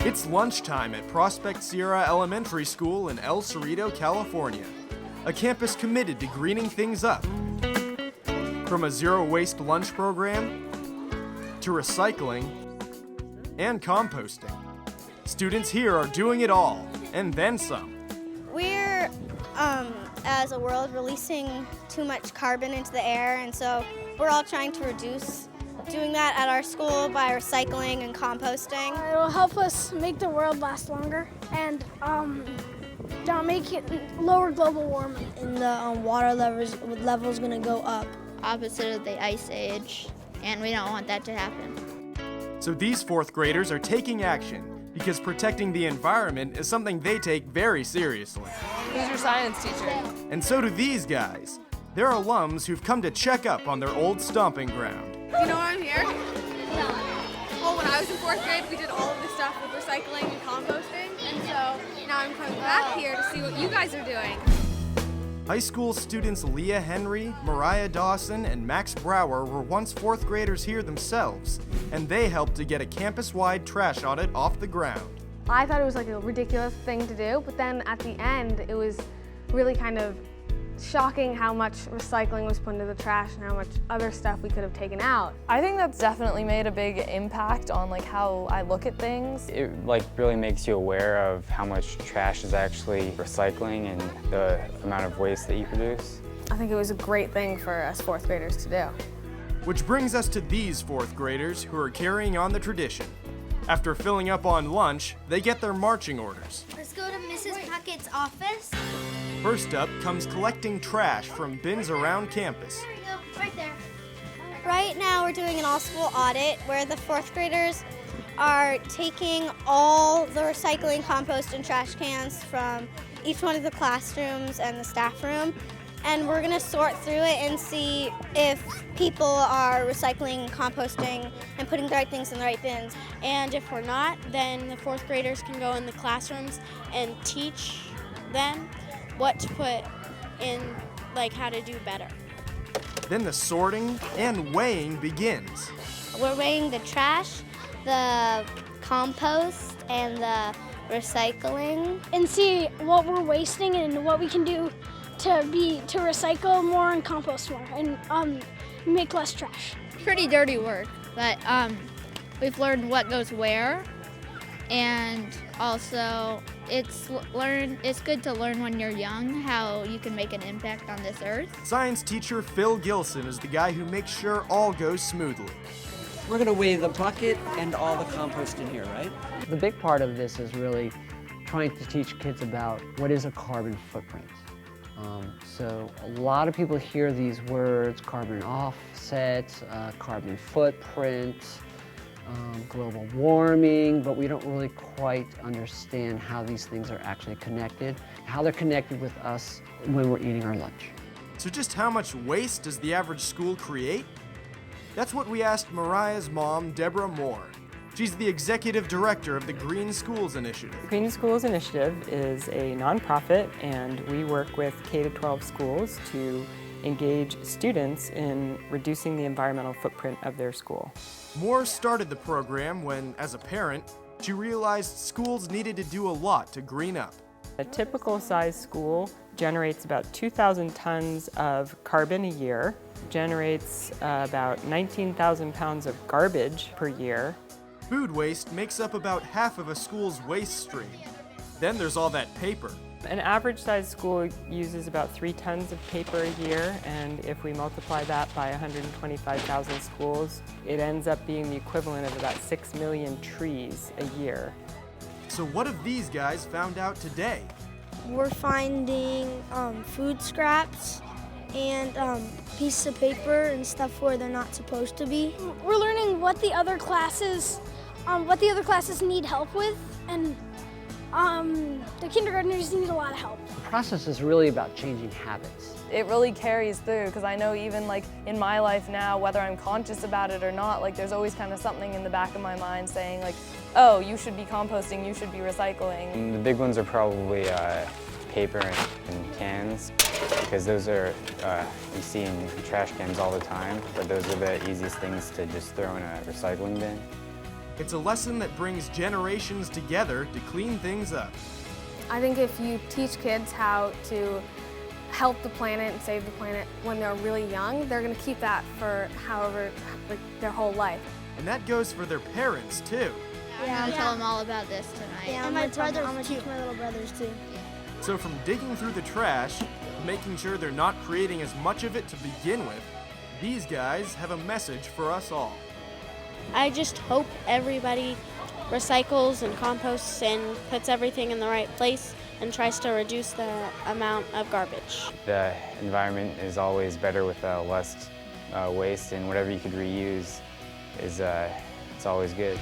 It's lunchtime at Prospect Sierra Elementary School in El Cerrito, California, a campus committed to greening things up. From a zero-waste lunch program to recycling and composting, students here are doing it all, and then some. We're, as a world, releasing too much carbon into the air, and so we're all trying to reduce doing that at our school by recycling and composting. It'll help us make the world last longer and make it lower global warming. And the water level's gonna go up. Opposite of the ice age, and we don't want that to happen. So these fourth graders are taking action because protecting the environment is something they take very seriously. Who's your science teacher? And so do these guys. They're alums who've come to check up on their old stomping ground. Do you know why I'm here? Well, when I was in fourth grade, we did all of this stuff with recycling and composting, and so now I'm coming back here to see what you guys are doing. High school students Leah Henry, Mariah Dawson, and Max Brower were once fourth graders here themselves, and they helped to get a campus-wide trash audit off the ground. I thought it was like a ridiculous thing to do, but then at the end, it was really kind of shocking how much recycling was put into the trash and how much other stuff we could have taken out. I think that's definitely made a big impact on how I look at things. It really makes you aware of how much trash is actually recycling and the amount of waste that you produce. I think it was a great thing for us fourth graders to do. Which brings us to these fourth graders who are carrying on the tradition. After filling up on lunch, they get their marching orders. Let's go to Mrs. Puckett's office. First up comes collecting trash from bins around campus. There we go, right there. Right now we're doing an all-school audit where the fourth graders are taking all the recycling, compost, and trash cans from each one of the classrooms and the staff room, and we're going to sort through it and see if people are recycling, composting, and putting the right things in the right bins. And if we're not, then the fourth graders can go in the classrooms and teach them what to put in, how to do better. Then the sorting and weighing begins. We're weighing the trash, the compost, and the recycling. And see what we're wasting and what we can do to recycle more and compost more and make less trash. Pretty dirty work, but we've learned what goes where, and also it's good to learn when you're young how you can make an impact on this earth. Science teacher Phil Gilson is the guy who makes sure all goes smoothly. We're going to weigh the bucket and all the compost in here, right? The big part of this is really trying to teach kids about what is a carbon footprint. So a lot of people hear these words, carbon offset, carbon footprint, global warming, but we don't really quite understand how these things are actually connected, how they're connected with us when we're eating our lunch. So just how much waste does the average school create? That's what we asked Mariah's mom, Deborah Moore. She's the executive director of the Green Schools Initiative. The Green Schools Initiative is a nonprofit, and we work with K-12 schools to engage students in reducing the environmental footprint of their school. Moore started the program when, as a parent, she realized schools needed to do a lot to green up. A typical size school generates about 2,000 tons of carbon a year, generates about 19,000 pounds of garbage per year. Food waste makes up about half of a school's waste stream. Then there's all that paper. An average size school uses about 3 tons of paper a year, and if we multiply that by 125,000 schools, it ends up being the equivalent of about 6 million trees a year. So what have these guys found out today? We're finding food scraps and pieces of paper and stuff where they're not supposed to be. We're learning what the other classes need help with, and the kindergartners need a lot of help. The process is really about changing habits. It really carries through, because I know even in my life now, whether I'm conscious about it or not, there's always kind of something in the back of my mind saying oh, you should be composting, you should be recycling. And the big ones are probably paper and cans, because those are, you see in trash cans all the time, but those are the easiest things to just throw in a recycling bin. It's a lesson that brings generations together to clean things up. I think if you teach kids how to help the planet and save the planet when they're really young, they're going to keep that for their whole life. And that goes for their parents too. I'm going to tell them all about this tonight. Yeah, And my brothers I'm gonna too. teach my little brothers too. So from digging through the trash, making sure they're not creating as much of it to begin with, these guys have a message for us all. I just hope everybody recycles and composts and puts everything in the right place and tries to reduce the amount of garbage. The environment is always better with less waste, and whatever you could reuse is it's always good.